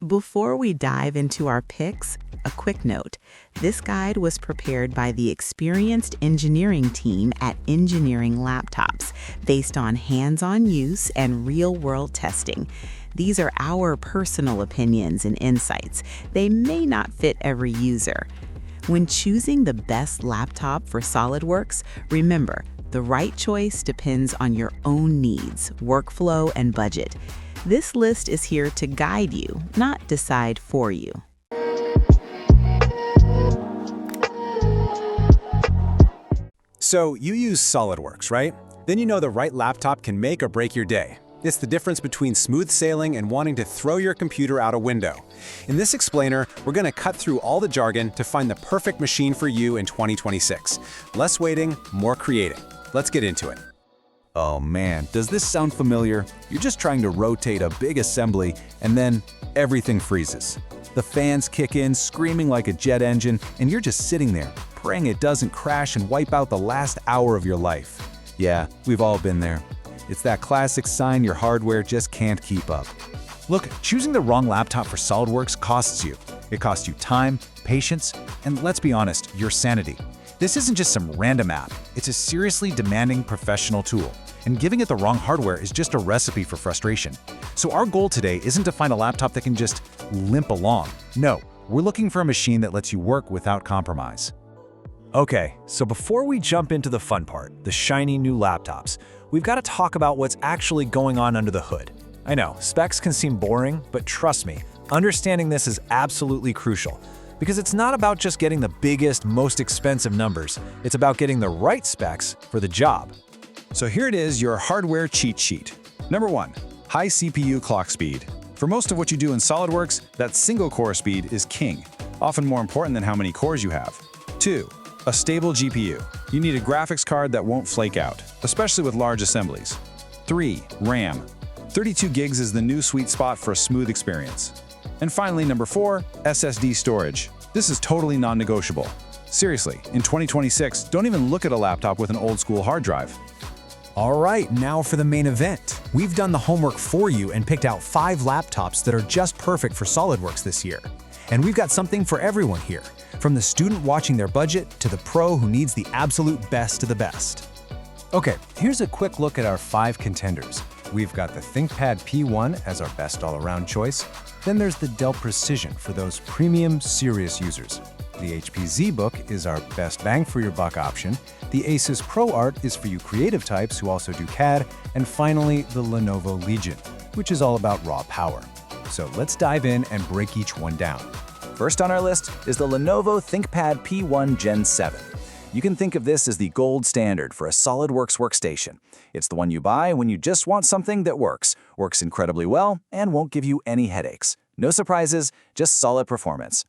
Before we dive into our picks, a quick note. This guide was prepared by the experienced engineering team at Engineering Laptops, based on hands-on use and real-world testing. These are our personal opinions and insights. They may not fit every user. When choosing the best laptop for SOLIDWORKS, remember, the right choice depends on your own needs, workflow, and budget. This list is here to guide you, not decide for you. So you use SOLIDWORKS, right? Then you know the right laptop can make or break your day. It's the difference between smooth sailing and wanting to throw your computer out a window. In this explainer, we're going to cut through all the jargon to find the perfect machine for you in 2026. Less waiting, more creating. Let's get into it. Oh man, does this sound familiar? You're just trying to rotate a big assembly and then everything freezes. The fans kick in, screaming like a jet engine, and you're just sitting there, praying it doesn't crash and wipe out the last hour of your life. Yeah, we've all been there. It's that classic sign your hardware just can't keep up. Look, choosing the wrong laptop for SOLIDWORKS costs you. It costs you time, patience, and let's be honest, your sanity. This isn't just some random app. It's a seriously demanding professional tool, and giving it the wrong hardware is just a recipe for frustration. So our goal today isn't to find a laptop that can just limp along. No, we're looking for a machine that lets you work without compromise. Okay, so before we jump into the fun part, the shiny new laptops, we've got to talk about what's actually going on under the hood. I know, specs can seem boring, but trust me, understanding this is absolutely crucial. Because it's not about just getting the biggest, most expensive numbers. It's about getting the right specs for the job. So here it is, your hardware cheat sheet. Number 1, high CPU clock speed. For most of what you do in SOLIDWORKS, that single core speed is king, often more important than how many cores you have. 2, a stable GPU. You need a graphics card that won't flake out, especially with large assemblies. 3, RAM. 32 gigs is the new sweet spot for a smooth experience. And finally, number 4, SSD storage. This is totally non-negotiable. Seriously, in 2026, don't even look at a laptop with an old-school hard drive. All right, now for the main event. We've done the homework for you and picked out 5 laptops that are just perfect for SOLIDWORKS this year. And we've got something for everyone here, from the student watching their budget to the pro who needs the absolute best of the best. Okay, here's a quick look at our 5 contenders. We've got the ThinkPad P1 as our best all-around choice. Then there's the Dell Precision for those premium, serious users. The HP ZBook is our best bang for your buck option. The ASUS ProArt is for you creative types who also do CAD. And finally, the Lenovo Legion, which is all about raw power. So let's dive in and break each one down. First on our list is the Lenovo ThinkPad P1 Gen 7. You can think of this as the gold standard for a SOLIDWORKS workstation. It's the one you buy when you just want something that works incredibly well, and won't give you any headaches. No surprises, just solid performance.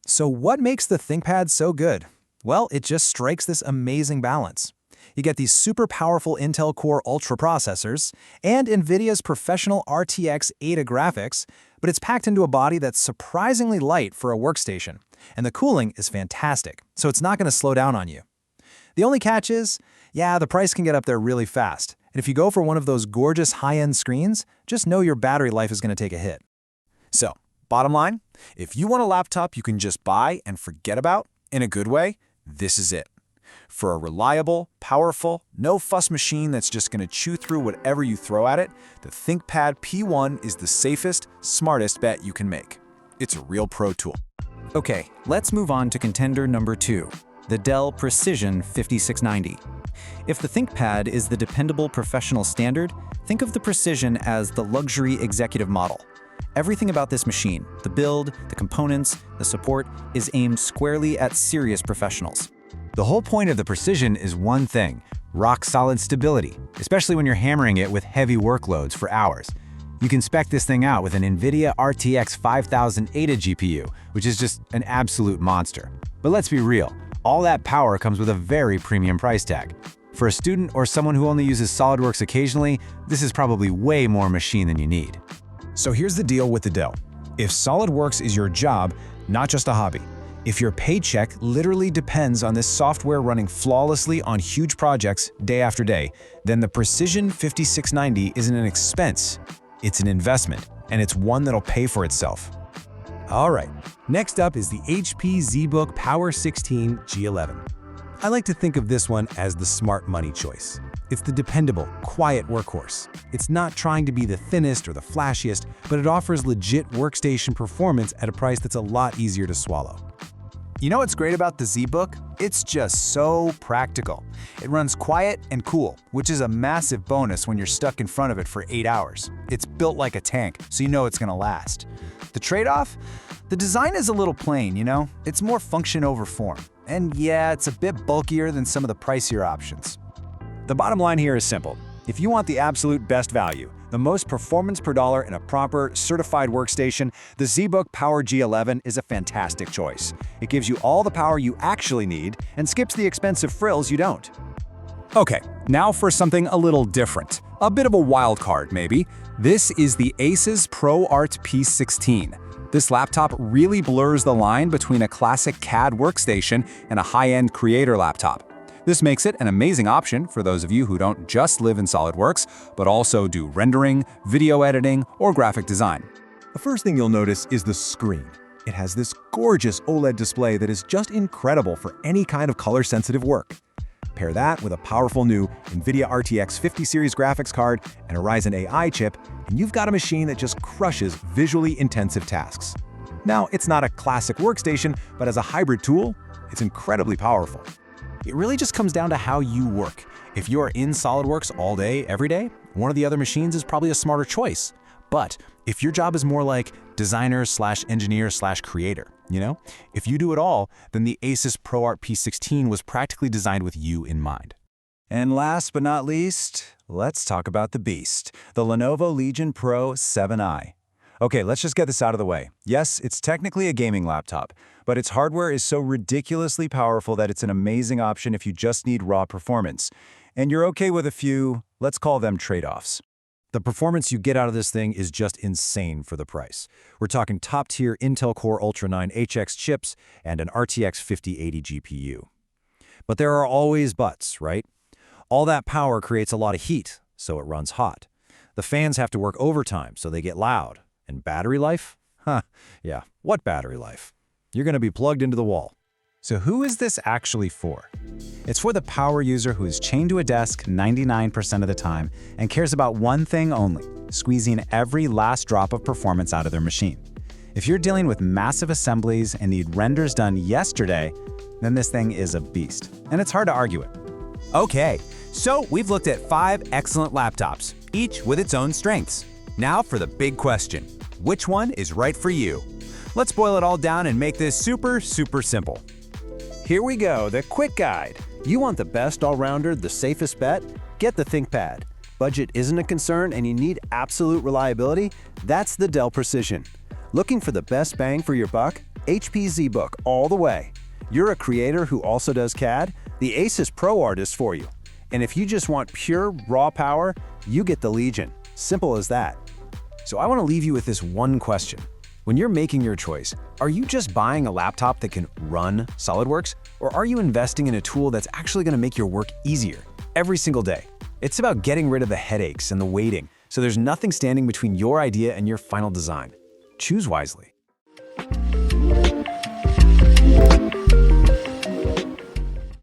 So what makes the ThinkPad so good? Well, it just strikes this amazing balance. You get these super powerful Intel Core Ultra processors and NVIDIA's professional RTX Ada graphics, but it's packed into a body that's surprisingly light for a workstation. And the cooling is fantastic, so it's not going to slow down on you. The only catch is, yeah, the price can get up there really fast. And if you go for one of those gorgeous high-end screens, just know your battery life is going to take a hit. So, bottom line, if you want a laptop you can just buy and forget about, in a good way, this is it. For a reliable, powerful, no-fuss machine that's just going to chew through whatever you throw at it, the ThinkPad P1 is the safest, smartest bet you can make. It's a real pro tool. Okay, let's move on to contender number 2, the Dell Precision 5690. If the ThinkPad is the dependable professional standard, think of the Precision as the luxury executive model. Everything about this machine, the build, the components, the support, is aimed squarely at serious professionals. The whole point of the Precision is one thing: rock-solid stability, especially when you're hammering it with heavy workloads for hours. You can spec this thing out with an NVIDIA RTX 5000 Ada GPU, which is just an absolute monster. But let's be real, all that power comes with a very premium price tag. For a student or someone who only uses SOLIDWORKS occasionally, this is probably way more machine than you need. So here's the deal with the Dell. If SOLIDWORKS is your job, not just a hobby, if your paycheck literally depends on this software running flawlessly on huge projects day after day, then the Precision 5690 isn't an expense. It's an investment, and it's one that'll pay for itself. All right, next up is the HP ZBook Power 16 G11. I like to think of this one as the smart money choice. It's the dependable, quiet workhorse. It's not trying to be the thinnest or the flashiest, but it offers legit workstation performance at a price that's a lot easier to swallow. You know what's great about the ZBook? It's just so practical. It runs quiet and cool, which is a massive bonus when you're stuck in front of it for 8 hours. It's built like a tank, so you know it's gonna last. The trade-off? The design is a little plain, you know? It's more function over form. And yeah, it's a bit bulkier than some of the pricier options. The bottom line here is simple. If you want the absolute best value, the most performance per dollar in a proper, certified workstation, the ZBook Power G11 is a fantastic choice. It gives you all the power you actually need and skips the expensive frills you don't. Okay, now for something a little different. A bit of a wild card, maybe. This is the ASUS ProArt P16. This laptop really blurs the line between a classic CAD workstation and a high-end creator laptop. This makes it an amazing option for those of you who don't just live in SolidWorks, but also do rendering, video editing, or graphic design. The first thing you'll notice is the screen. It has this gorgeous OLED display that is just incredible for any kind of color-sensitive work. Pair that with a powerful new NVIDIA RTX 50 series graphics card and a Ryzen AI chip, and you've got a machine that just crushes visually intensive tasks. Now, it's not a classic workstation, but as a hybrid tool, it's incredibly powerful. It really just comes down to how you work. If you're in SolidWorks all day, every day, one of the other machines is probably a smarter choice. But if your job is more like designer/engineer/creator, you know? If you do it all, then the ASUS ProArt P16 was practically designed with you in mind. And last but not least, let's talk about the beast, the Lenovo Legion Pro 7i. Okay, let's just get this out of the way. Yes, it's technically a gaming laptop, but its hardware is so ridiculously powerful that it's an amazing option if you just need raw performance. And you're okay with a few, let's call them trade-offs. The performance you get out of this thing is just insane for the price. We're talking top-tier Intel Core Ultra 9 HX chips and an RTX 5080 GPU. But there are always buts, right? All that power creates a lot of heat, so it runs hot. The fans have to work overtime, so they get loud. And battery life? Yeah, what battery life? You're going to be plugged into the wall. So who is this actually for? It's for the power user who is chained to a desk 99% of the time and cares about one thing only, squeezing every last drop of performance out of their machine. If you're dealing with massive assemblies and need renders done yesterday, then this thing is a beast, and it's hard to argue it. Okay, so we've looked at 5 excellent laptops, each with its own strengths. Now for the big question. Which one is right for you? Let's boil it all down and make this super simple. Here we go, the quick guide. You want the best all-rounder, the safest bet? Get the ThinkPad. Budget isn't a concern and you need absolute reliability? That's the Dell Precision. Looking for the best bang for your buck? HP ZBook all the way. You're a creator who also does CAD? The ASUS ProArt is for you. And if you just want pure, raw power, you get the Legion. Simple as that. So I want to leave you with this one question. When you're making your choice, are you just buying a laptop that can run SolidWorks? Or are you investing in a tool that's actually going to make your work easier every single day? It's about getting rid of the headaches and the waiting, so there's nothing standing between your idea and your final design. Choose wisely.